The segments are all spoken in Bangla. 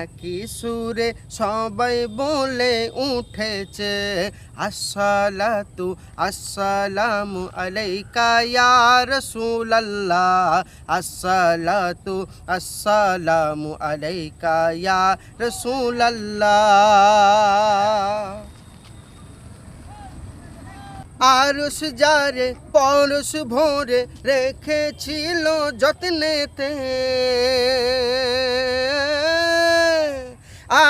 একই সুরে সবাই বলে উঠেছে, আসসালাতু আসসালামু আলাইকা ইয়া রাসূলুল্লাহ, আসসালাতু আসসালামু আলাইকা ইয়া রাসূলুল্লাহ। আরশ যারে পরশ ভরে রেখেছিল যত্নেতে,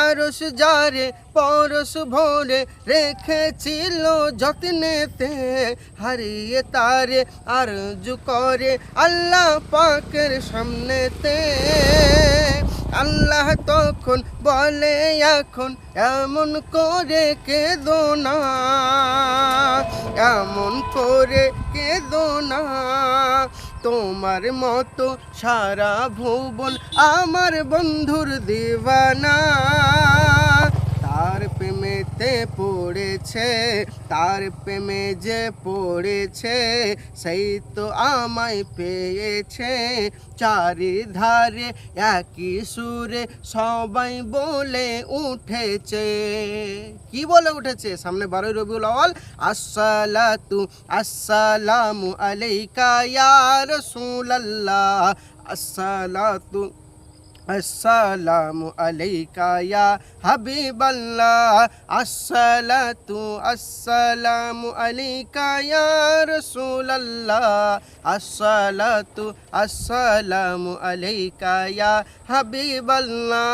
আরশ যারে পরশ ভরে রেখেছিল যত্নেতে, হারিয়ে তারে আরজু করে আল্লাহ পাকের সামনেতে। আল্লাহ তখন বলে এখন এমন করে কেঁদো না, এমন করে কেঁদো না, তোমার মতো সারা ভুবন আমার বন্ধুর দিওয়ানা। তার প্রেমেতে পড়েছে, তার প্রেমে যে পড়েছে, সেই তো আমায় পেয়েছে। চারিধারে একই সুরে সবাই বলে উঠেছে, কি বলে উঠেছে? সামনে 12ই রবিউল আউয়াল, আসসালাতু আসসালামু আলাইকা ইয়া রাসূলুল্লাহ, আসসালাতু আসসালামু আলাইকা ইয়া হাবিবাল্লাহ, আসসালাতু আসসালামু আলাইকা ইয়া রাসূলুল্লাহ, আসসালাতু আসসালামু আলাইকা ইয়া হাবিবাল্লাহ।